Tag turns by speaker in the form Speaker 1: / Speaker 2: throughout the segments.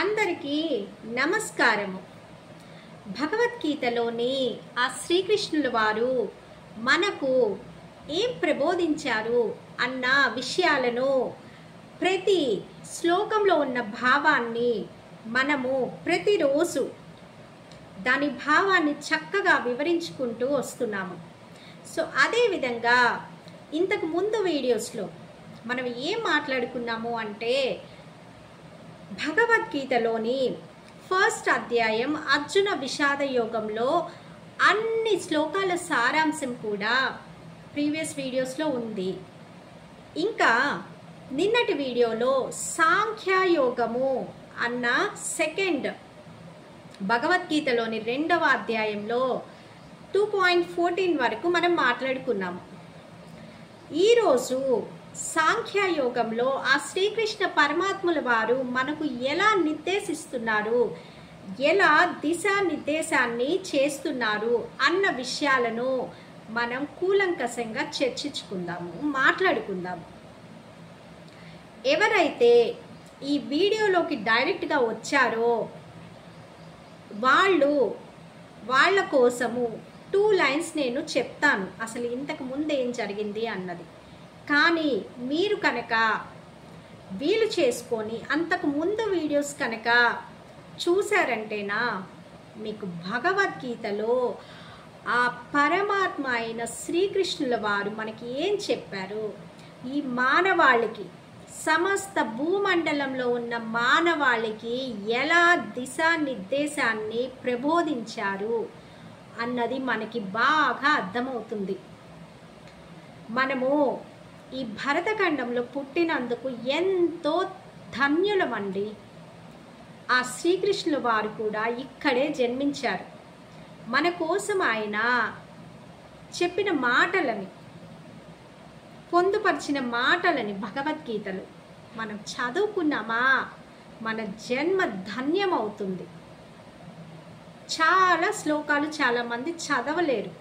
Speaker 1: అందరికీ నమస్కారము. భగవద్గీతలోని ఆ శ్రీకృష్ణుల వారు మనకు ఏం ప్రబోధించారు అన్న విషయాలను ప్రతి శ్లోకంలో ఉన్న భావాన్ని మనము ప్రతిరోజు దాని భావాన్ని చక్కగా వివరించుకుంటూ వస్తున్నాము. సో అదేవిధంగా ఇంతకు ముందు వీడియోస్లో మనం ఏం మాట్లాడుకున్నాము అంటే భగవద్గీతలోని ఫస్ట్ అధ్యాయం అర్జున విషాద యోగంలో అన్ని శ్లోకాల సారాంశం కూడా ప్రీవియస్ వీడియోస్లో ఉంది. ఇంకా నిన్నటి వీడియోలో సాంఖ్యయోగము అన్న సెకండ్ భగవద్గీతలోని 2వ అధ్యాయంలో 2.14 వరకు మనం మాట్లాడుకున్నాము. ఈరోజు సాంఖ్యయోగంలో ఆ శ్రీకృష్ణ పరమాత్ముల వారు మనకు ఎలా నిర్దేశిస్తున్నారు, ఎలా దిశానిర్దేశాన్ని చేస్తున్నారు అన్న విషయాలను మనం కూలంకషంగా చర్చించుకుందాము, మాట్లాడుకుందాము. ఎవరైతే ఈ వీడియోలోకి డైరెక్ట్గా వచ్చారో వాళ్ళ కోసము 2 లైన్స్ నేను చెప్తాను, అసలు ఇంతకు ముందు ఏం జరిగింది అన్నది. కానీ మీరు కనుక వీలు చేసుకొని అంతకు ముందు వీడియోస్ కనుక చూసారంటేనా మీకు భగవద్గీతలో ఆ పరమాత్మ అయిన శ్రీకృష్ణుల వారు మనకి ఏం చెప్పారు, ఈ మానవాళికి సమస్త భూమండలంలో ఉన్న మానవాళికి ఎలా దిశానిర్దేశాన్ని ప్రబోధించారు అన్నది మనకి బాగా అర్థమవుతుంది. మనము ఈ భరతఖండంలో పుట్టినందుకు ఎంతో ధన్యులమండి. ఆ శ్రీకృష్ణుల వారు కూడా ఇక్కడే జన్మించారు. మన కోసం ఆయన చెప్పిన మాటలని, పొందుపరిచిన మాటలని భగవద్గీతలు మనం చదువుకున్నామా మన జన్మ ధన్యమవుతుంది. చాలా శ్లోకాలు చాలామంది చదవలేరు,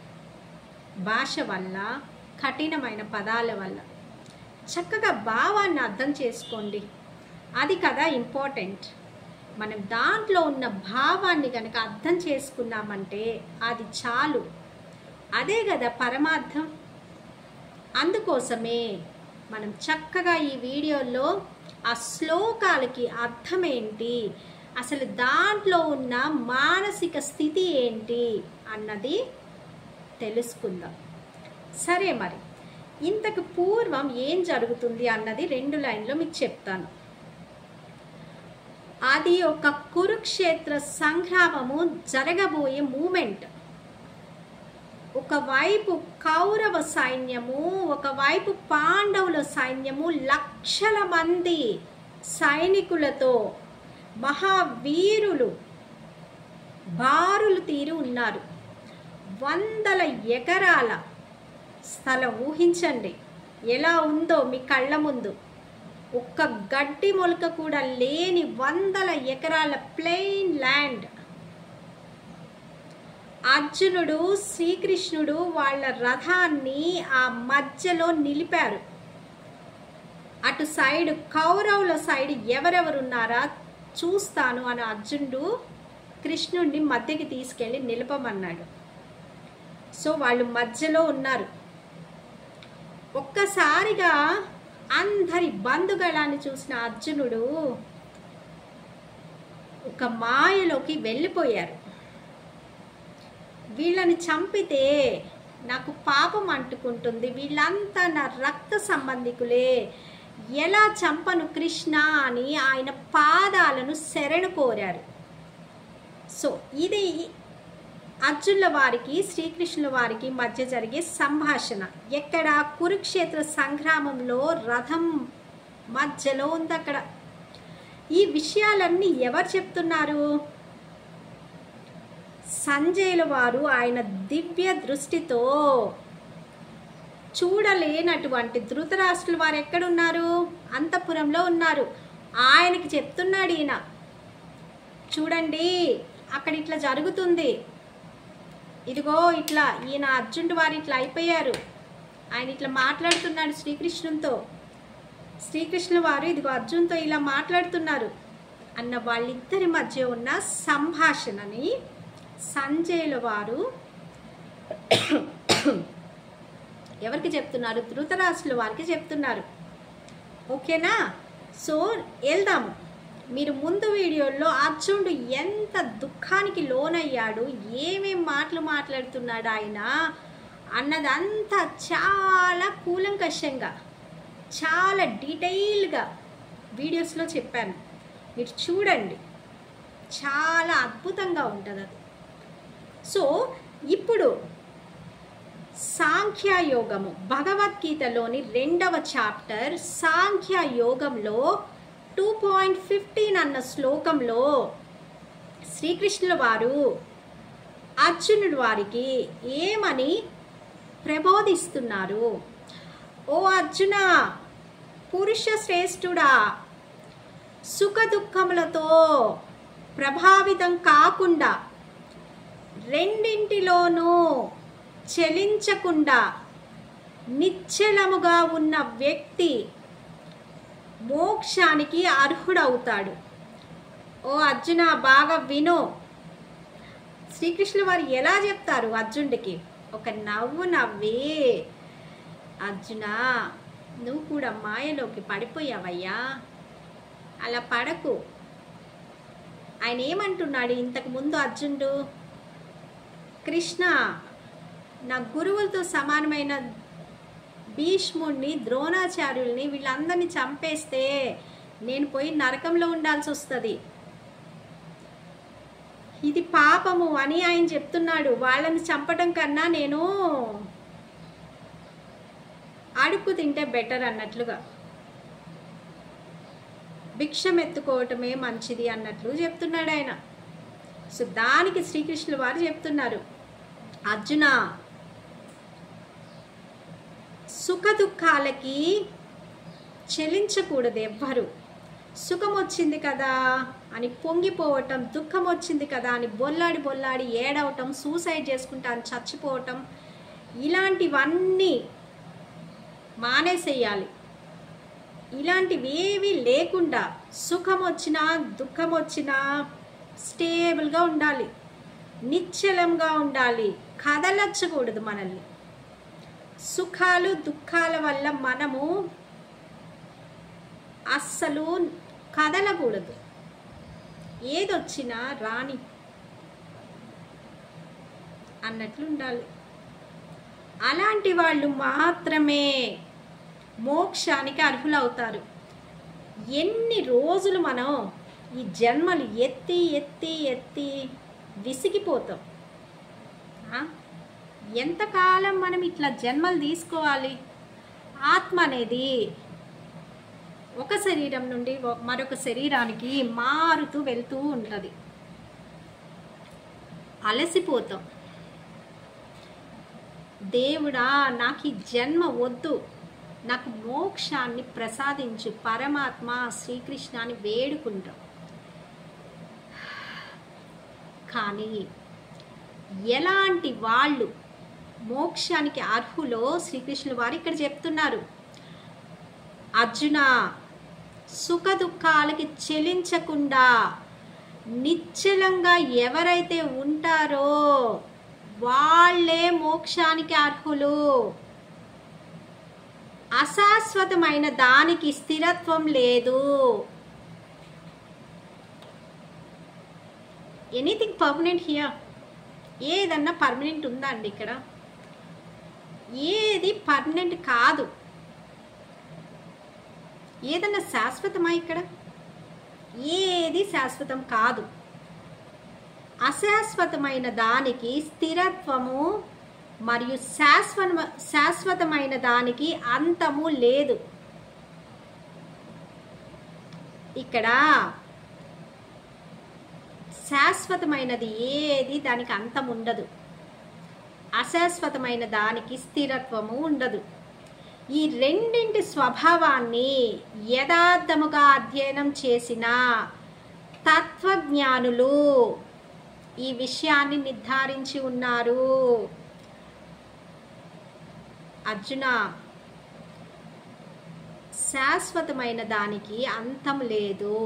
Speaker 1: భాష వల్ల, కఠినమైన పదాల వల్ల. చక్కగా భావాన్ని అర్థం చేసుకోండి, అది కదా ఇంపార్టెంట్. మనం దాంట్లో ఉన్న భావాన్ని కనుక అర్థం చేసుకున్నామంటే అది చాలు, అదే కదా పరమార్థం. అందుకోసమే మనం చక్కగా ఈ వీడియోలో ఆ శ్లోకాలకి అర్థం ఏంటి, అసలు దాంట్లో ఉన్న మానసిక స్థితి ఏంటి అన్నది తెలుసుకుందాం. సరే, మరి ఇంతకు పూర్వం ఏం జరుగుతుంది అన్నది 2 లైన్లో మీకు చెప్తాను. అది ఒక కురుక్షేత్ర సంగ్రామము జరగబోయే మూమెంట్. ఒకవైపు కౌరవ సైన్యము, ఒకవైపు పాండవుల సైన్యము, లక్షల మంది సైనికులతో మహావీరులు బారులు తీరి ఉన్నారు. 100 ఎకరాల స్థలం ఊహించండి ఎలా ఉందో మీ కళ్ళ ముందు. ఒక్క గడ్డి మొలక కూడా లేని 100 ఎకరాల ప్లెయిన్ ల్యాండ్. అర్జునుడు, శ్రీకృష్ణుడు వాళ్ళ రథాన్ని ఆ మధ్యలో నిలిపారు. అటు సైడ్ కౌరవుల సైడ్ ఎవరెవరున్నారా చూస్తాను అని అర్జునుడు కృష్ణుడిని మధ్యకి తీసుకెళ్ళి నిలపమన్నాడు. సో వాళ్ళు మధ్యలో ఉన్నారు. ఒక్కసారిగా అందరి బంధుగళాన్ని చూసిన అర్జునుడు ఒక మాయలోకి వెళ్ళిపోయారు. వీళ్ళని చంపితే నాకు పాపం అంటుకుంటుంది, వీళ్ళంతా నా రక్త సంబంధికులే, ఎలా చంపను కృష్ణ అని ఆయన పాదాలను శరణు కోరారు. సో ఇది అర్జునుల వారికి, శ్రీకృష్ణుల వారికి మధ్య జరిగే సంభాషణ. ఎక్కడ? కురుక్షేత్ర సంగ్రామంలో రథం మధ్యలో ఉంది అక్కడ. ఈ విషయాలన్నీ ఎవరు చెప్తున్నారు? సంజయుల వారు ఆయన దివ్య దృష్టితో చూడలేనటువంటి ధృతరాష్ట్రుల వారు ఎక్కడున్నారు? అంతఃపురంలో ఉన్నారు. ఆయనకి చెప్తున్నాడు ఈయన, చూడండి అక్కడ ఇట్లా జరుగుతుంది, ఇదిగో ఇట్లా ఈయన అర్జునుడు వారు ఇట్లా అయిపోయారు. ఆయన ఇట్లా మాట్లాడుతున్నాడు శ్రీకృష్ణునితో. శ్రీకృష్ణుల వారు ఇదిగో అర్జున్తో ఇలా మాట్లాడుతున్నారు అన్న వాళ్ళిద్దరి మధ్య ఉన్న సంభాషణని సంజయుల వారు ఎవరికి చెప్తున్నారు? ధృతరాష్ట్రుల వారికి చెప్తున్నారు. ఓకేనా? సో వెళ్దాము. మీరు ముందు వీడియోలో అర్జునుడు ఎంత దుఃఖానికి లోనయ్యాడు, ఏమేం మాటలు మాట్లాడుతున్నాడు ఆయన అన్నదంతా చాలా కూలంకషంగా, చాలా డీటెయిల్గా వీడియోస్లో చెప్పాను. మీరు చూడండి, చాలా అద్భుతంగా ఉంటుంది అది. సో ఇప్పుడు సాంఖ్యయోగము, భగవద్గీతలోని 2వ చాప్టర్ సాంఖ్యయోగంలో 2.15 అన్న శ్లోకంలో శ్రీకృష్ణుల వారు అర్జునుడి వారికి ఏమని ప్రబోధిస్తున్నారు? ఓ అర్జున, పురుష శ్రేష్ఠుడా, సుఖ దుఃఖములతో ప్రభావితం కాకుండా రెండింటిలోనూ చలించకుండా నిశ్చలముగా ఉన్న వ్యక్తి మోక్షానికి అర్హుడవుతాడు. ఓ అర్జున, బాగా విను. శ్రీకృష్ణుల వారు ఎలా చెప్తారు అర్జునుడికి? ఒక నవ్వు నవ్వి, అర్జున నువ్వు కూడా మాయలోకి పడిపోయావయ్యా, అలా పడకు. ఆయన ఏమంటున్నాడు ఇంతకు ముందు అర్జునుడు? కృష్ణ, నా గురువులతో సమానమైన భీష్ముడిని, ద్రోణాచార్యుల్ని, వీళ్ళందరినీ చంపేస్తే నేను పోయి నరకంలో ఉండాల్సి వస్తుంది, ఇది పాపము అని ఆయన చెప్తున్నాడు. వాళ్ళని చంపడం కన్నా నేను అడుక్కు తింటే బెటర్ అన్నట్లుగా, భిక్షం ఎత్తుకోవటమే మంచిది అన్నట్లు చెప్తున్నాడు ఆయన. సో దానికి శ్రీకృష్ణుల వారు చెప్తున్నారు, అర్జున, సుఖ దుఃఖాలకి చెలించకూడదు ఎవ్వరు. సుఖం వచ్చింది కదా అని పొంగిపోవటం, దుఃఖం వచ్చింది కదా అని బొల్లాడి బొల్లాడి ఏడవటం, సూసైడ్ చేసుకుంటా అని చచ్చిపోవటం, ఇలాంటివన్నీ మానేసేయాలి. ఇలాంటివి ఏవి లేకుండా సుఖం వచ్చినా దుఃఖం వచ్చినా స్టేబుల్గా ఉండాలి, నిశ్చలంగా ఉండాలి, కదలచ్చకూడదు మనల్ని. సుఖాలు దుఃఖాల వల్ల మనము అస్సలు కదలకూడదు. ఏదొచ్చినా రాని అన్నట్లు ఉండాలి. అలాంటి వాళ్ళు మాత్రమే మోక్షానికి అర్హులవుతారు. ఎన్ని రోజులు మనం ఈ జన్మలు ఎత్తి ఎత్తి ఎత్తి విసిగిపోతాం. ఎంతకాలం మనం ఇట్లా జన్మలు తీసుకోవాలి? ఆత్మ అనేది ఒక శరీరం నుండి మరొక శరీరానికి మారుతూ వెళ్తూ ఉంటుంది. అలసిపోతాం. దేవుడా, నాకు ఈ జన్మ వద్దు, నాకు మోక్షాన్ని ప్రసాదించు పరమాత్మ శ్రీకృష్ణాన్ని వేడుకుంటాం. కానీ ఎలాంటి వాళ్ళు మోక్షానికి అర్హులో శ్రీకృష్ణుల వారు ఇక్కడ చెప్తున్నారు. అర్జున, సుఖ దుఃఖాలకి చెలించకుండా నిశ్చలంగా ఎవరైతే ఉంటారో వాళ్ళే మోక్షానికి అర్హులు. అశాశ్వతమైన దానికి స్థిరత్వం లేదు. Anything permanent here? ఏదన్నా పర్మనెంట్ ఉందా అండి ఇక్కడ? ఏది పర్మనెంట్ కాదు. ఏదన్నా శాశ్వతమా ఇక్కడ? ఏది శాశ్వతం కాదు. అశాశ్వతమైన దానికి స్థిరత్వము మరియు శాశ్వతమైన దానికి అంతము లేదు. ఇక్కడ శాశ్వతమైనది ఏది దానికి అంతం ఉండదు, అశాశ్వతమైన దానికి స్థిరత్వము ఉండదు. ఈ రెండింటి స్వభావాన్ని యథార్థముగా అధ్యయనం చేసిన తత్వజ్ఞానులు ఈ విషయాన్ని నిర్ధారించి ఉన్నారు. అర్జున, శాశ్వతమైన దానికి అంతం లేదు,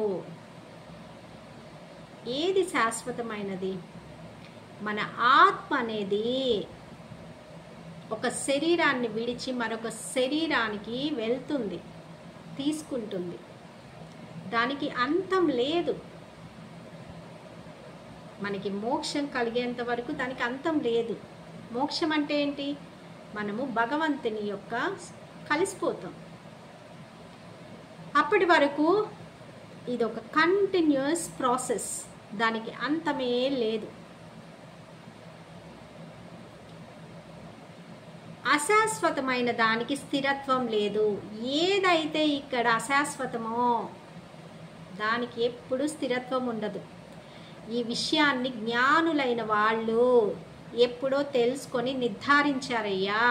Speaker 1: ఏది శాశ్వతమైనది? మన ఆత్మ అనేది ఒక శరీరాన్ని విడిచి మరొక శరీరానికి వెళ్తుంది, తీసుకుంటుంది. దానికి అంతం లేదు. మనకి మోక్షం కలిగేంత వరకు దానికి అంతం లేదు. మోక్షం అంటే ఏంటి? మనము భగవంతుని యొక్క కలిసిపోతాం. అప్పటి వరకు ఇది ఒక కంటిన్యూస్ ప్రాసెస్, దానికి అంతమే లేదు. అశాశ్వతమైన దానికి స్థిరత్వం లేదు. ఏదైతే ఇక్కడ అశాశ్వతమో దానికి ఎప్పుడు స్థిరత్వం ఉండదు. ఈ విషయాన్ని జ్ఞానులైన వాళ్ళు ఎప్పుడో తెలుసుకొని నిర్ధారించారయ్యా.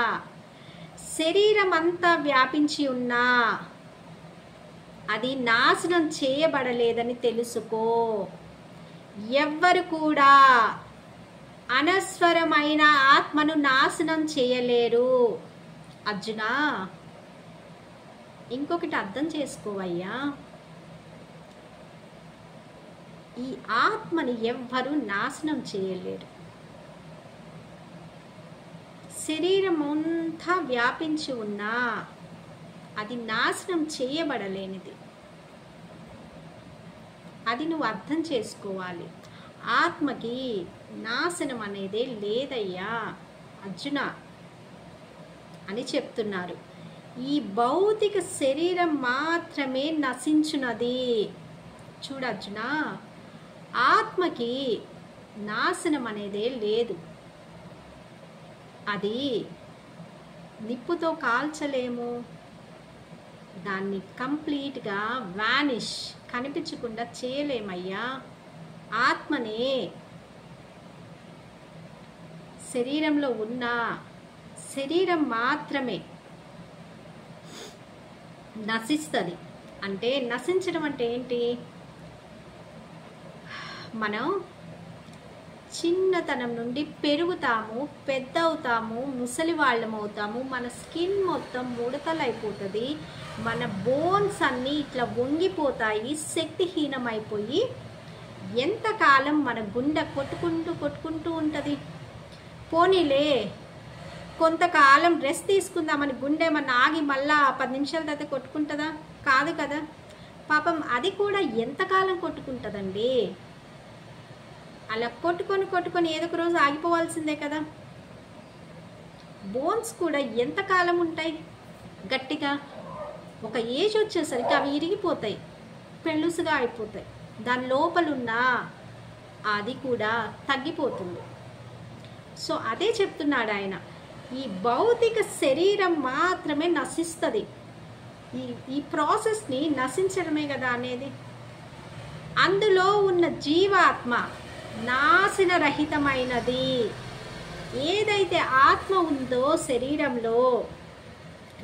Speaker 1: శరీరం అంతా వ్యాపించి ఉన్నా అది నాశనం చేయబడలేదని తెలుసుకో. ఎవ్వరు కూడా అనస్వరమైన ఆత్మను నాశనం చేయలేరు. అర్జున, ఇంకొకటి అర్థం చేసుకోవయ్యా, ఈ ఆత్మని ఎవ్వరూ నాశనం చేయలేరు. శరీరం అంతా వ్యాపించి ఉన్నా అది నాశనం చేయబడలేనిది. అది నువ్వు అర్థం చేసుకోవాలి. ఆత్మకి నాశనం అనేదే లేదయ్యా అర్జున అని చెప్తున్నారు. ఈ భౌతిక శరీరం మాత్రమే నశించున్నది. చూడర్జున, ఆత్మకి నాశనం అనేదే లేదు. అది నిప్పుతో కాల్చలేము, దాన్ని కంప్లీట్గా వానిష్ కనిపించకుండా చేయలేమయ్యా. ఆత్మనే శరీరంలో ఉన్న శరీరం మాత్రమే నశిస్తుంది. అంటే నశించడం అంటే ఏంటి? మనం చిన్నతనం నుండి పెరుగుతాము, పెద్ద అవుతాము, ముసలి వాళ్ళం అవుతాము, మన స్కిన్ మొత్తం ముడతలు అయిపోతుంది, మన బోన్స్ అన్నీ ఇట్లా వంగిపోతాయి, శక్తిహీనమైపోయి ఎంతకాలం మన గుండె కొట్టుకుంటూ ఉంటుంది. పోనీలే కొంతకాలం రెస్ట్ తీసుకుందామని గుండె మన ఆగి మళ్ళా 10 నిమిషాల తర్వాత కొట్టుకుంటుందా? కాదు కదా. పాపం అది కూడా ఎంతకాలం కొట్టుకుంటుందండి. అలా కొట్టుకొని ఏదో ఒక రోజు ఆగిపోవాల్సిందే కదా. బోన్స్ కూడా ఎంతకాలం ఉంటాయి గట్టిగా? ఒక ఏజ్ వచ్చేసరికి అవి ఇరిగిపోతాయి, పెళ్ళుసుగా అయిపోతాయి. దాని లోపలున్న అది కూడా తగ్గిపోతుంది. సో అదే చెప్తున్నాడు ఆయన, ఈ భౌతిక శరీరం మాత్రమే నశిస్తుంది. ఈ ప్రాసెస్ని నశించడమే కదా అనేది. అందులో ఉన్న జీవాత్మ నాశనరహితమైనది. ఏదైతే ఆత్మ ఉందో శరీరంలో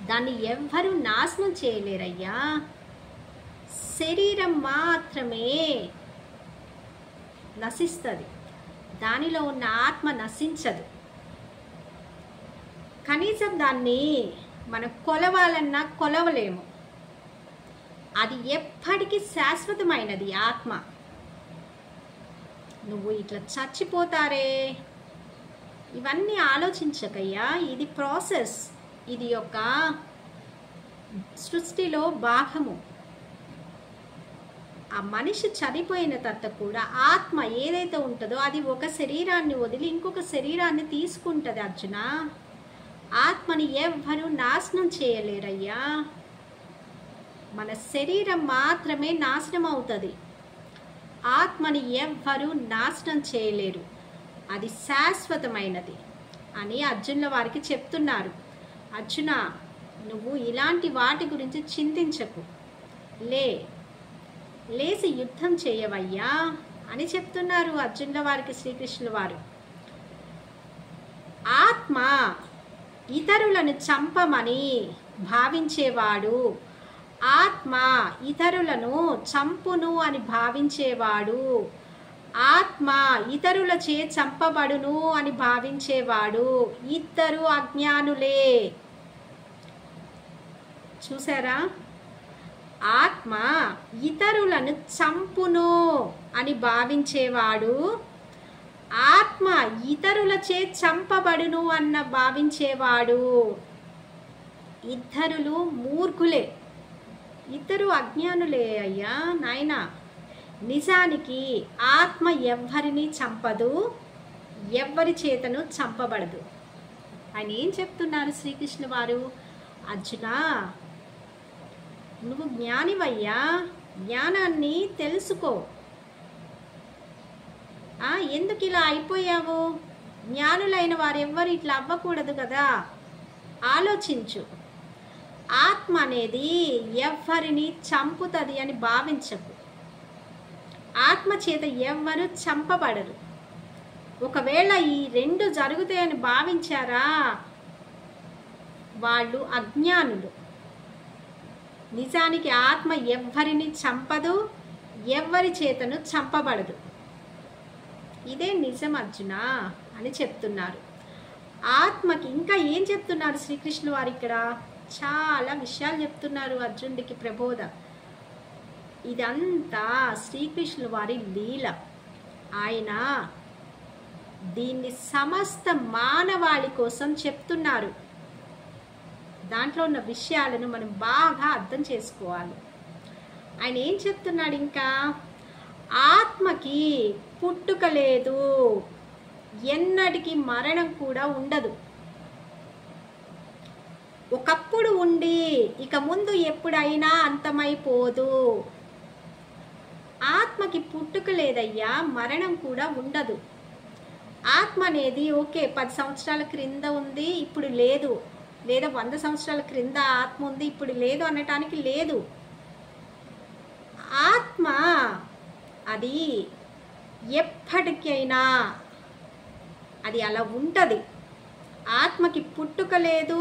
Speaker 1: దాన్ని ఎవ్వరూ నాశనం చేయలేరయ్యా. శరీరం మాత్రమే నశిస్తుంది, దానిలో ఉన్న ఆత్మ నశించదు. కనీసం దాన్ని మనం కొలవాలన్నా కొలవలేము. అది ఎప్పటికీ శాశ్వతమైనది ఆత్మ. నువ్వు ఇట్లా చచ్చిపోతారే, ఇవన్నీ ఆలోచించకయ్యా. ఇది ప్రాసెస్, ఇది ఒక సృష్టిలో భాగము. ఆ మనిషి చనిపోయిన తర్వాత కూడా ఆత్మ ఏదైతే ఉంటుందో అది ఒక శరీరాన్ని వదిలి ఇంకొక శరీరాన్ని తీసుకుంటుంది అర్జున. ఆత్మని ఎవ్వరూ నాశనం చేయలేరయ్యా. మన శరీరం మాత్రమే నాశనం అవుతుంది, ఆత్మని ఎవ్వరూ నాశనం చేయలేరు. అది శాశ్వతమైనది అని అర్జునుల వారికి చెప్తున్నారు. అర్జున, నువ్వు ఇలాంటి వాటి గురించి చింతించకు, లేచి యుద్ధం చేయవయ్యా అని చెప్తున్నారు అర్జునుల వారికి శ్రీకృష్ణుల వారు. ఆత్మ ఇతరులను చంపమని భావించేవాడు, ఆత్మ ఇతరులను చంపును అని భావించేవాడు, ఆత్మ ఇతరులచే చంపబడును అని భావించేవాడు ఇద్దరు అజ్ఞానులే. చూసారా? ఆత్మ ఇతరుల ఇతరులను చంపును అని భావించేవాడు ఆత్మ ఇతరులచే చంపబడును అన్న భావించేవాడు. ఇద్దరులు మూర్ఖులే, ఇద్దరు అజ్ఞానులే అయ్యా నాయనా. నిజానికి ఆత్మ ఎవ్వరిని చంపదు, ఎవ్వరి చేతను చంపబడదు. ఆయన ఏం చెప్తున్నారు శ్రీకృష్ణ వారు? అర్జున, నువ్వు జ్ఞానివయ్యా, జ్ఞానాన్ని తెలుసుకో. ఎందుకు ఇలా అయిపోయావు? జ్ఞానులైన వారు ఎవ్వరు ఇట్లా అవ్వకూడదు కదా. ఆలోచించు. ఆత్మ అనేది ఎవ్వరిని చంపుతుంది అని భావించకు. ఆత్మ చేత ఎవ్వరు చంపబడరు. ఒకవేళ ఈ రెండు జరుగుతాయని భావించారా, వాళ్ళు అజ్ఞానులు. నిజానికి ఆత్మ ఎవ్వరిని చంపదు, ఎవ్వరి చేతను చంపబడదు. ఇదే నిజం అర్జున అని చెప్తున్నారు. ఆత్మకి ఇంకా ఏం చెప్తున్నారు శ్రీకృష్ణుల వారు? ఇక్కడ చాలా విషయాలు చెప్తున్నారు అర్జునుడికి ప్రబోధ. ఇదంతా శ్రీకృష్ణుల వారి లీల. ఆయన దీన్ని సమస్త మానవాళి కోసం చెప్తున్నారు. దాంట్లో ఉన్న విషయాలను మనం బాగా అర్థం చేసుకోవాలి. ఆయన ఏం చెప్తున్నాడు? ఇంకా ఆత్మకి పుట్టుక లేదు, ఎన్నటికీ మరణం కూడా ఉండదు. ఒకప్పుడు ఉండి ఇక ముందు ఎప్పుడైనా అంతమైపోదు. ఆత్మకి పుట్టుక లేదయ్యా, మరణం కూడా ఉండదు. ఆత్మ అనేది ఓకే 10 సంవత్సరాల క్రింద ఉంది, ఇప్పుడు లేదు, లేదా 100 సంవత్సరాల క్రింద ఆత్మ ఉంది, ఇప్పుడు లేదు అనటానికి లేదు. ఆత్మ అది ఎప్పటికైనా అది అలా ఉంటుంది. ఆత్మకి పుట్టుక లేదు,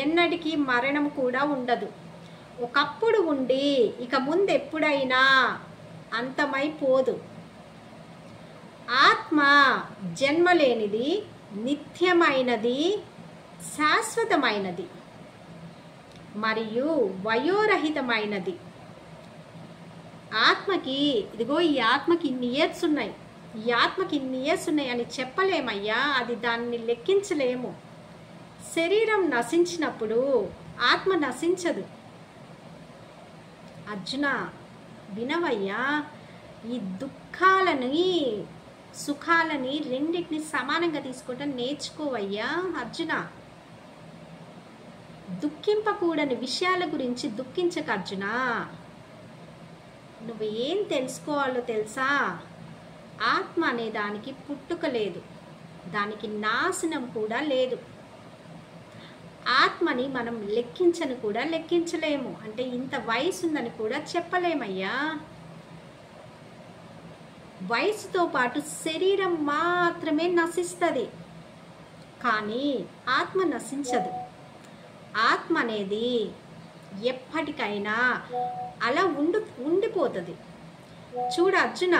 Speaker 1: ఎన్నటికీ మరణం కూడా ఉండదు. ఒకప్పుడు ఉండి ఇక ముందు ఎప్పుడైనా అంతమైపోదు. ఆత్మ జన్మలేనిది, నిత్యమైనది, శాశ్వతమైనది మరియు వయోరహితమైనది. ఆత్మకి ఇదిగో ఈ ఆత్మకి ఇన్ని ఇయర్స్ ఉన్నాయి, ఈ ఆత్మకి ఇన్ని ఇయర్స్ ఉన్నాయి అని చెప్పలేమయ్యా. అది దాన్ని లెక్కించలేము. శరీరం నశించినప్పుడు ఆత్మ నశించదు. అర్జున వినవయ్యా, ఈ దుఃఖాలని సుఖాలని రెండింటిని సమానంగా తీసుకోవటం నేర్చుకోవయ్యా అర్జున. దుఃఖింపకూడని విషయాల గురించి దుఃఖించక అర్జున. నువ్వు ఏం తెలుసుకోవాలో తెలుసా? ఆత్మ అనే దానికి పుట్టుక లేదు, దానికి నాశనం కూడా లేదు. ఆత్మని మనం లెక్కించను కూడా లెక్కించలేము. అంటే ఇంత వయసు ఉందని కూడా చెప్పలేమయ్యా. వయసుతో పాటు శరీరం మాత్రమే నశిస్తుంది, కానీ ఆత్మ నశించదు. ఆత్మ అనేది ఎప్పటికైనా అలా ఉండిపోతుంది. చూడు అర్జున,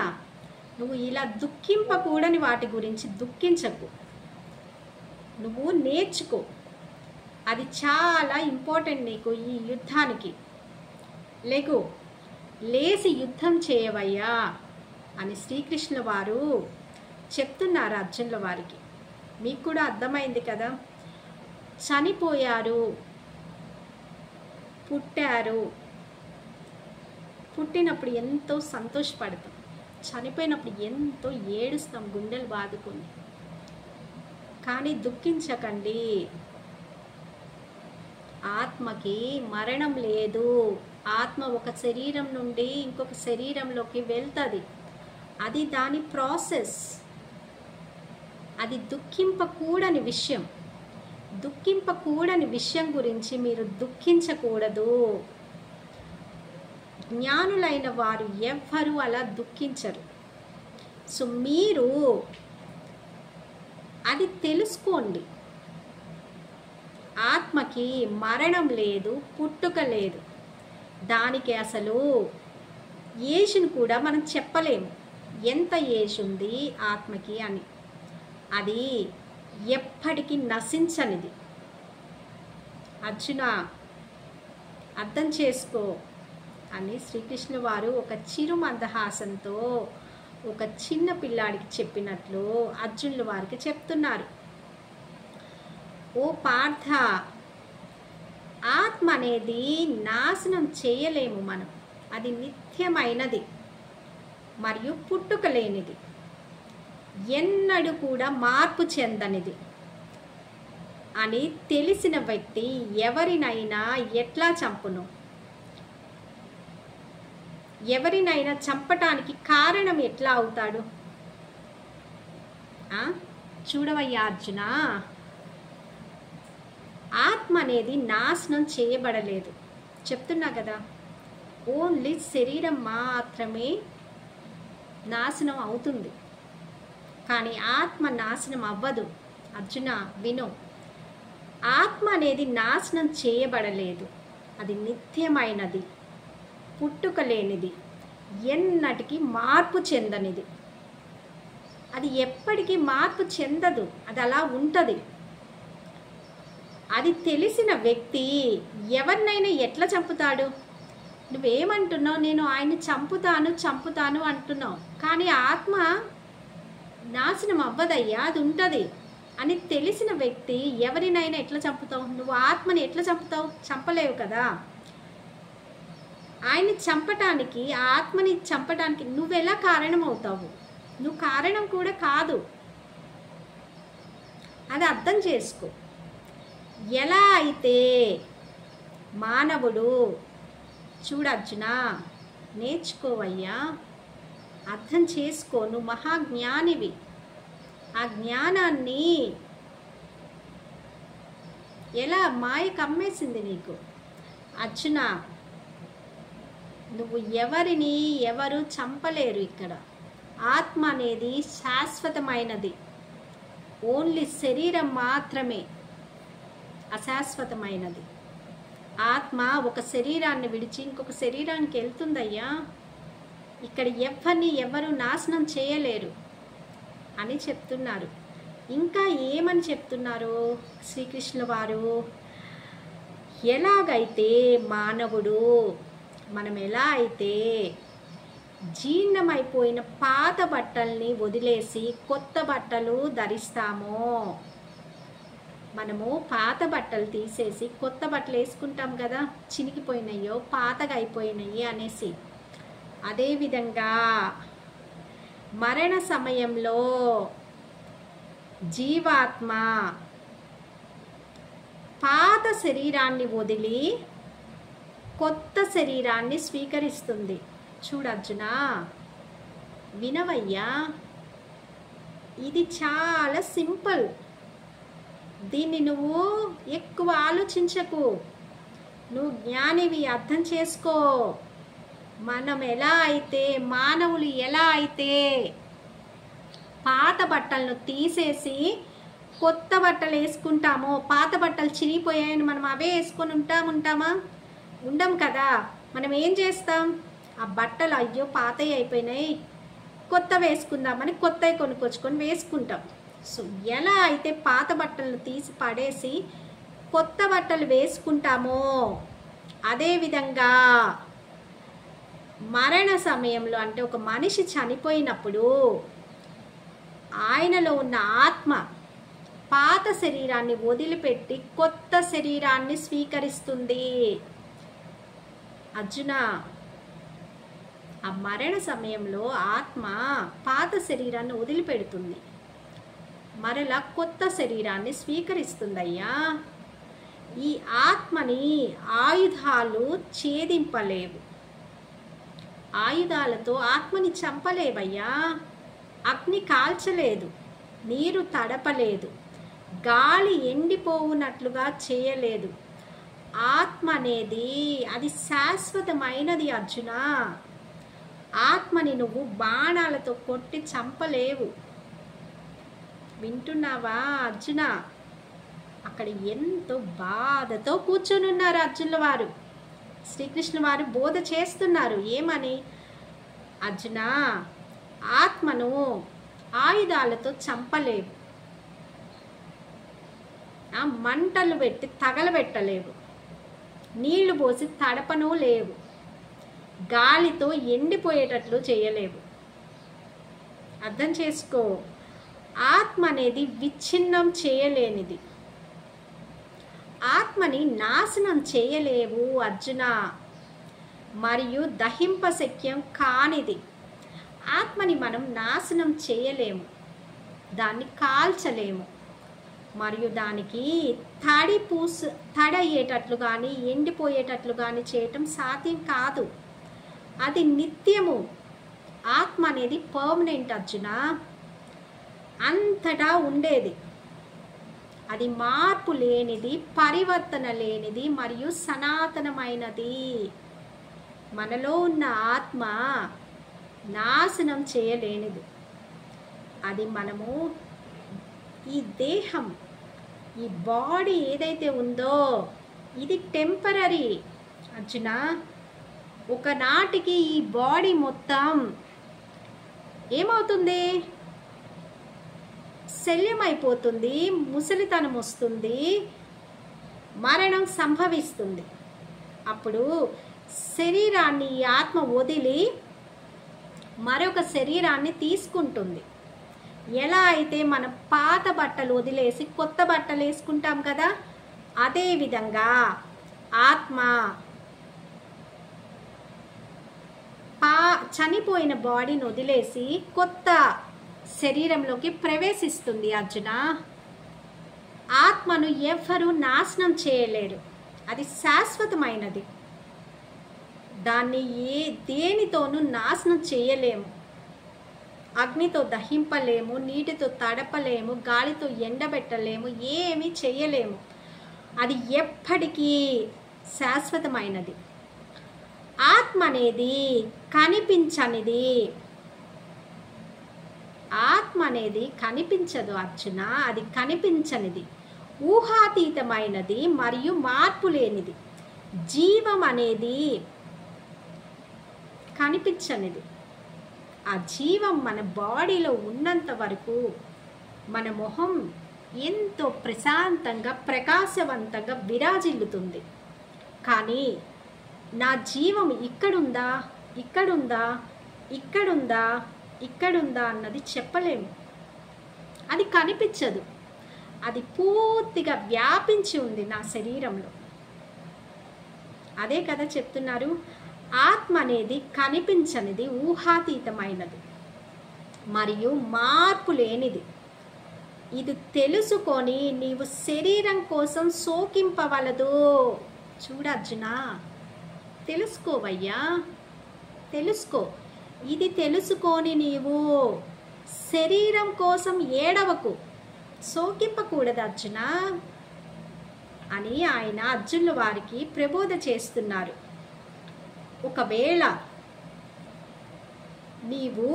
Speaker 1: నువ్వు ఇలా దుఃఖింపకూడని వాటి గురించి దుఃఖించకు. నువ్వు నేర్చుకో, అది చాలా ఇంపార్టెంట్ నీకు ఈ యుద్ధానికి. లేసి యుద్ధం చేయవయ్యా అని శ్రీకృష్ణుల వారు చెప్తున్నారు అర్జునుల వారికి. మీకు కూడా అర్థమైంది కదా. చనిపోయారు, పుట్టారు, పుట్టినప్పుడు ఎంతో సంతోషపడతాం, చనిపోయినప్పుడు ఎంతో ఏడుస్తాం గుండెలు బాదుకొని. కానీ దుఃఖించకండి, ఆత్మకి మరణం లేదు. ఆత్మ ఒక శరీరం నుండి ఇంకొక శరీరంలోకి వెళ్తుంది. అది దాని ప్రాసెస్. అది దుఃఖింపకూడని విషయం. దుఃఖింపకూడని విషయం గురించి మీరు దుఃఖించకూడదు. జ్ఞానులైన వారు ఎవ్వరూ అలా దుఃఖించరు. సో మీరు అది తెలుసుకోండి. ఆత్మకి మరణం లేదు, పుట్టుక లేదు. దానికి అసలు ఏజ్ని కూడా మనం చెప్పలేము, ఎంత ఏజ్ ఉంది ఆత్మకి అని. అది ఎప్పటికీ నశించనిది. అర్జున అర్థం చేసుకో. అని శ్రీకృష్ణుల వారు ఒక చిరు మందహాసంతో ఒక చిన్న పిల్లాడికి చెప్పినట్లు అర్జునుల వారికి చెప్తున్నారు. ఓ పార్థ, ఆత్మ అనేది నాశనం చేయలేము మనం. అది నిత్యమైనది మరియు పుట్టుక లేనిది, ఎన్నడూ కూడా మార్పు చెందనిది అని తెలిసిన వ్యక్తి ఎవరినైనా ఎట్లా చంపును? ఎవరినైనా చంపటానికి కారణం ఎట్లా అవుతాడు? చూడవయ్యా అర్జున, ఆత్మ అనేది నాశనం చేయబడలేదు. చెప్తున్నా కదా, ఓన్లీ శరీరం మాత్రమే నాశనం అవుతుంది, కానీ ఆత్మ నాశనం అవ్వదు. అర్జున విను, ఆత్మ అనేది నాశనం చేయబడలేదు. అది నిత్యమైనది, పుట్టుక లేనిది, ఎన్నటికీ మార్పు చెందనిది. అది ఎప్పటికీ మార్పు చెందదు, అది అలా ఉంటుంది. అది తెలిసిన వ్యక్తి ఎవరినైనా ఎట్లా చంపుతాడు? నువ్వేమంటున్నావు? నేను ఆయన్ని చంపుతాను అంటున్నావు, కానీ ఆత్మ నాశనం అవ్వదయ్యా, అది ఉంటుంది అని తెలిసిన వ్యక్తి ఎవరినైనా ఎట్లా చంపుతావు? నువ్వు ఆత్మని ఎట్లా చంపుతావు? చంపలేవు కదా. ఆయన్ని చంపటానికి, ఆత్మని చంపటానికి నువ్వెలా కారణమవుతావు? నువ్వు కారణం కూడా కాదు. అది అర్థం చేసుకో. ఎలా అయితే మానవుడు, చూడర్జున, నేర్చుకోవయ్యా, అర్థం చేసుకో, నువ్వు మహాజ్ఞానివి. ఆ జ్ఞానాన్ని ఎలా మాయ కమ్మేసింది నీకు? అర్జున, నువ్వు ఎవరు చంపలేరు. ఇక్కడ ఆత్మ అనేది శాశ్వతమైనది, ఓన్లీ శరీరం మాత్రమే అశాశ్వతమైనది. ఆత్మ ఒక శరీరాన్ని విడిచి ఇంకొక శరీరానికి వెళ్తుందయ్యా. ఇక్కడ ఎవరు నాశనం చేయలేరు అని చెప్తున్నారు. ఇంకా ఏమని చెప్తున్నారు శ్రీకృష్ణుల వారు? ఎలాగైతే మానవుడు, మనం ఎలా అయితే జీర్ణమైపోయిన పాత బట్టల్ని వదిలేసి కొత్త బట్టలు ధరిస్తామో, మనము పాత బట్టలు తీసేసి కొత్త బట్టలు వేసుకుంటాం కదా, చినిగిపోయినాయో పాతగా అయిపోయినాయి అనేసి. అదేవిధంగా మరణ సమయంలో జీవాత్మ పాత శరీరాన్ని వదిలి కొత్త శరీరాన్ని స్వీకరిస్తుంది. చూడర్జున, వినవయ్యా, ఇది చాలా సింపుల్. దీన్ని నువ్వు ఎక్కువ ఆలోచించకు. నువ్వు జ్ఞానివి, అర్థం చేసుకో. మనం ఎలా అయితే, మానవులు ఎలా అయితే పాత బట్టలను తీసేసి కొత్త బట్టలు వేసుకుంటామో, పాత బట్టలు చిరిగిపోయాయని మనం అవే వేసుకొని ఉంటామా? ఉండం కదా. మనం ఏం చేస్తాం? ఆ బట్టలు అయ్యో పాతవి అయిపోయినాయి, కొత్త వేసుకుందామని కొత్తవి కొనుక్కొచ్చుకొని వేసుకుంటాం. సో ఎలా అయితే పాత బట్టలను తీసి పడేసి కొత్త బట్టలు వేసుకుంటామో, అదేవిధంగా మరణ సమయంలో, అంటే ఒక మనిషి చనిపోయినప్పుడు ఆయనలో ఉన్న ఆత్మ పాత శరీరాన్ని వదిలిపెట్టి కొత్త శరీరాన్ని స్వీకరిస్తుంది. అర్జున, ఆ మరణ సమయంలో ఆత్మ పాత శరీరాన్ని వదిలిపెడుతుంది, మరలా కొత్త శరీరాన్ని స్వీకరిస్తుందయ్యా. ఈ ఆత్మని ఆయుధాలు ఛేదింపలేవు, ఆయుధాలతో ఆత్మని చంపలేవయ్యా. అగ్ని కాల్చలేదు, నీరు తడపలేదు, గాలి ఎండిపోవునట్లుగా చేయలేదు. ఆత్మ అనేది అది శాశ్వతమైనది అర్జున. ఆత్మని నువ్వు బాణాలతో కొట్టి చంపలేవు. వింటున్నావా అర్జున? అక్కడ ఎంతో బాధతో కూర్చొని ఉన్నారు అర్జునుల వారు. శ్రీకృష్ణ వారు బోధ చేస్తున్నారు. ఏమని? అర్జున, ఆత్మను ఆయుధాలతో చంపలేవు, మంటలు పెట్టి తగలబెట్టలేవు, నీళ్లు పోసి తడపను లేవు. గాలితో ఎండిపోయేటట్లు చేయలేవు. అర్థం చేసుకో. ఆత్మ అనేది విచ్ఛిన్నం చేయలేనిది. ఆత్మని నాశనం చేయలేవు అర్జున. మరియు దహింపశక్యం కానిది. ఆత్మని మనం నాశనం చేయలేము, దాన్ని కాల్చలేము, మరియు దానికి తడయ్యేటట్లు కానీ ఎండిపోయేటట్లు కానీ చేయటం సాధ్యం కాదు. అది నిత్యము. ఆత్మ అనేది పర్మనెంట్ అర్జున, అంతటా ఉండేది. అది మార్పు లేనిది, పరివర్తన లేనిది మరియు సనాతనమైనది. మనలో ఉన్న ఆత్మ నాశనం చేయలేనిది. అది మనము ఈ దేహం, ఈ బాడీ ఏదైతే ఉందో ఇది టెంపరరీ అర్జున. ఒకనాటికి ఈ బాడీ మొత్తం ఏమవుతుంది? శల్యమైపోతుంది, ముసలితనం వస్తుంది, మరణం సంభవిస్తుంది. అప్పుడు శరీరాన్ని ఈ ఆత్మ వదిలి మరొక శరీరాన్ని తీసుకుంటుంది. ఎలా అయితే మనం పాత బట్టలు వదిలేసి కొత్త బట్టలు వేసుకుంటాం కదా, అదేవిధంగా ఆత్మ చనిపోయిన బాడీని వదిలేసి కొత్త శరీరంలోకి ప్రవేశిస్తుంది అర్జున. ఆత్మను ఎవ్వరూ నాశనం చేయలేరు, అది శాశ్వతమైనది. దాన్ని దేనితోనూ నాశనం చేయలేము. అగ్నితో దహింపలేము, నీటితో తడపలేము, గాలితో ఎండబెట్టలేము, ఏమీ చేయలేము. అది ఎప్పటికీ శాశ్వతమైనది. ఆత్మ అనేది కనిపించనిది. ఆత్మ అనేది కనిపించదు అర్జున, అది కనిపించనిది, ఊహాతీతమైనది మరియు మార్పు లేనిది. జీవం అనేది కనిపించనిది. ఆ జీవం మన బాడీలో ఉన్నంత వరకు మన మొహం ఎంతో ప్రశాంతంగా ప్రకాశవంతంగా విరాజిల్లుతుంది. కానీ నా జీవం ఇక్కడుందా, ఇక్కడుందా, ఇక్కడుందా, ఇక్కడుందా అన్నది చెప్పలేము. అది కనిపించదు. అది పూర్తిగా వ్యాపించి ఉంది నా శరీరంలో. అదే కదా చెప్తున్నారు, ఆత్మ అనేది కనిపించనిది, ఊహాతీతమైనది మరియు మార్పు లేనిది. ఇది తెలుసుకొని నీవు శరీరం కోసం శోకింపవలదు. చూడర్జున, తెలుసుకోవయ్యా, తెలుసుకో. ఇది తెలుసుకొని నీవు శరీరం కోసం ఏడవకు, శోకింపకూడదు అర్జున అని ఆయన అర్జునుల వారికి ప్రబోధ చేస్తున్నారు. ఒకవేళ నీవు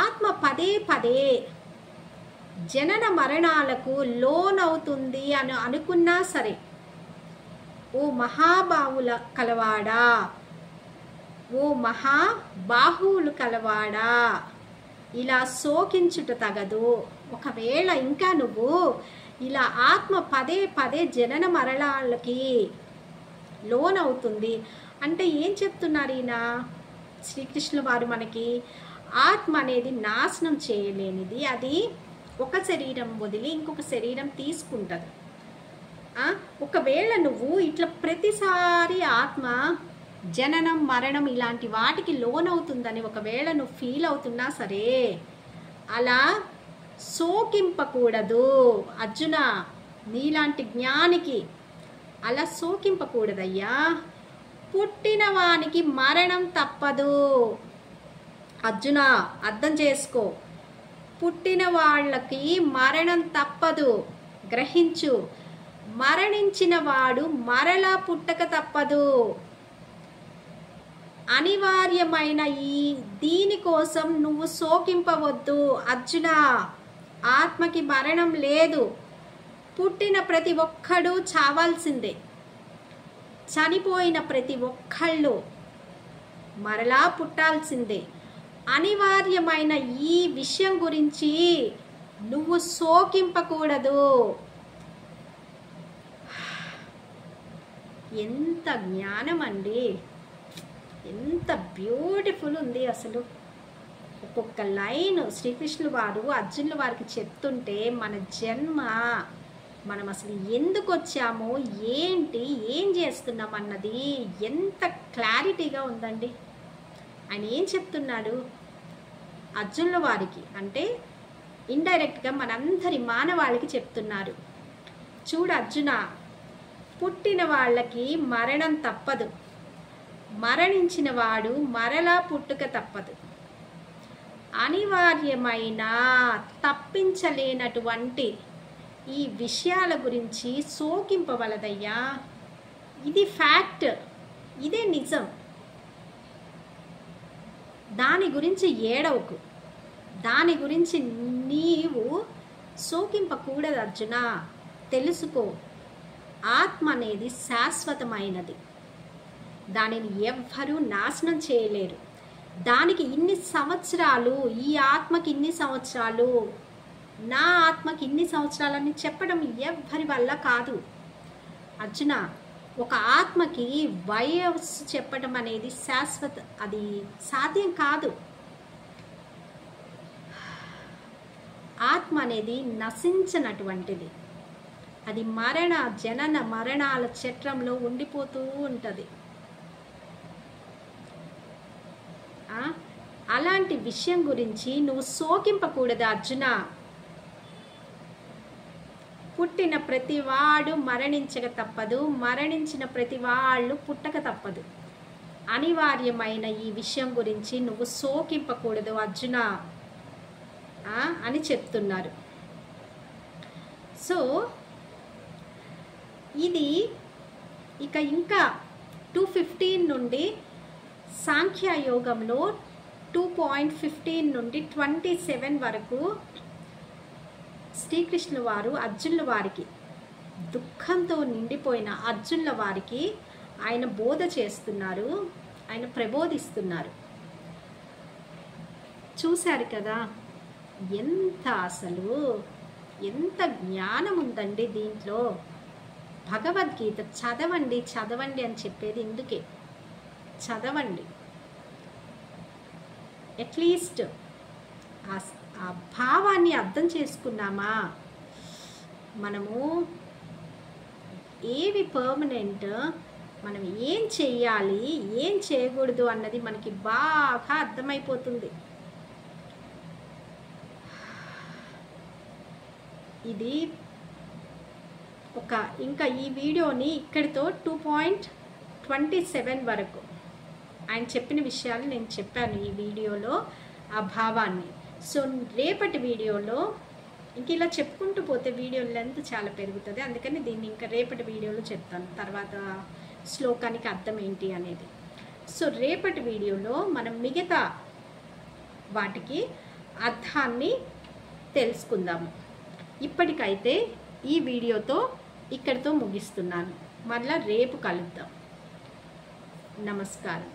Speaker 1: ఆత్మ పదే పదే జనన మరణాలకు లోనవుతుంది అని అనుకున్నా సరే, ఓ మహాబాహుల కలవాడా, ఓ మహాబాహువులు కలవాడా, ఇలా శోకించుట తగదు. ఒకవేళ ఇంకా నువ్వు ఇలా ఆత్మ పదే పదే జనన మరణాలకి లోనవుతుంది అంటే ఏం చెప్తున్నారు ఈయన శ్రీకృష్ణుల వారు? మనకి ఆత్మ అనేది నాశనం చేయలేనిది. అది ఒక శరీరం వదిలి ఇంకొక శరీరం తీసుకుంటుంది. ఒకవేళ నువ్వు ఇట్లా ప్రతిసారి ఆత్మ జననం మరణం ఇలాంటి వాటికి లోనవుతుందని ఒకవేళ నువ్వు ఫీల్ అవుతున్నా సరే, అలా శోకింపకూడదు అర్జున. నీలాంటి జ్ఞానికి అలా శోకింపకూడదయ్యా. పుట్టిన వానికి మరణం తప్పదు అర్జున, అర్థం చేసుకో. పుట్టిన వాళ్ళకి మరణం తప్పదు, గ్రహించు. మరణించిన వాడు మరలా పుట్టక తప్పదు. అనివార్యమైన దీనికోసం నువ్వు శోకింపవద్దు అర్జున. ఆత్మకి మరణం లేదు. పుట్టిన ప్రతి ఒక్కడు చావాల్సిందే. చనిపోయిన ప్రతి ఒక్కళ్ళు మరలా పుట్టాల్సిందే. అనివార్యమైన ఈ విషయం గురించి నువ్వు శోకింపకూడదు. ఎంత జ్ఞానం అండి! ఎంత బ్యూటిఫుల్ ఉంది అసలు. ఒక్కొక్క లైన్ శ్రీకృష్ణుల వారు అర్జునుల వారికి చెప్తుంటే మన జన్మ, మనం అసలు ఎందుకు వచ్చామో, ఏంటి, ఏం చేస్తున్నాం అన్నది ఎంత క్లారిటీగా ఉందండి. ఆయన ఏం చెప్తున్నాడు అర్జునుల వారికి అంటే ఇండైరెక్ట్గా మనందరి మానవాళికి చెప్తున్నారు. చూడు అర్జున, పుట్టిన వాళ్ళకి మరణం తప్పదు, మరణించిన వాడు మరలా పుట్టుక తప్పదు. అనివార్యమైన తప్పించలేనటువంటి ఈ విషయాల గురించి శోకింపవలదయ్యా. ఇది ఫ్యాక్ట్, ఇదే నిజం. దాని గురించి ఏడవకు, దాని గురించి నీవు శోకింపకూడదు అర్జున. తెలుసుకో, ఆత్మ అనేది శాశ్వతమైనది, దానిని ఎవ్వరూ నాశనం చేయలేరు. దానికి ఇన్ని సంవత్సరాలు, ఈ ఆత్మకి ఇన్ని సంవత్సరాలు, నా ఆత్మకి ఇన్ని సంవత్సరాలని చెప్పడం ఎవ్వరి వల్ల కాదు అర్జున. ఒక ఆత్మకి వయస్సు చెప్పడం అనేది శాశ్వత, అది సాధ్యం కాదు. ఆత్మ అనేది నశించినటువంటిది, అది మరణ జనన మరణాల చట్రంలో ఉండిపోతూ ఉంటుంది. అలాంటి విషయం గురించి నువ్వు శోకింపకూడదు అర్జున. పుట్టిన ప్రతి వాడు మరణించక తప్పదు, మరణించిన ప్రతి వాళ్ళు పుట్టక తప్పదు. అనివార్యమైన ఈ విషయం గురించి నువ్వు శోకింపకూడదు అర్జున అని చెప్తున్నారు. సో ఇది ఇంకా 2:15 నుండి సాంఖ్యయోగంలో 2.15 నుండి 27 వరకు శ్రీకృష్ణుల వారు అర్జునుల వారికి, దుఃఖంతో నిండిపోయిన అర్జునుల వారికి ఆయన బోధ చేస్తున్నారు, ఆయన ప్రబోధిస్తున్నారు. చూశారు కదా ఎంత జ్ఞానం ఉందండి దీంట్లో. భగవద్గీత చదవండి చదవండి అని చెప్పేది ఇందుకే. చదవండి, అట్లీస్ట్ ఆ భావాన్ని అర్థం చేసుకున్నామా, మనము ఏవి పర్మనెంట్, మనం ఏం చెయ్యాలి, ఏం చేయకూడదు అన్నది మనకి బాగా అర్థమైపోతుంది. ఇది ఇంకా ఈ వీడియోని ఇక్కడితో 2.27 వరకు ఆయన చెప్పిన విషయాలు నేను చెప్పాను ఈ వీడియోలో, ఆ భావాన్ని. సో రేపటి వీడియోలో ఇలా చెప్పుకుంటూ పోతే వీడియో లెంత్ చాలా పెరుగుతుంది, అందుకని దీన్ని ఇంకా రేపటి వీడియోలో చెప్తాను, తర్వాత శ్లోకానికి అర్థం ఏంటి అనేది. సో రేపటి వీడియోలో మనం మిగతా వాటికి అర్థాన్ని తెలుసుకుందాము. ఇప్పటికైతే ఈ వీడియోతో ఇక్కడితో ముగిస్తున్నాను. మళ్ళీ రేపు కలుద్దాం. నమస్కారం.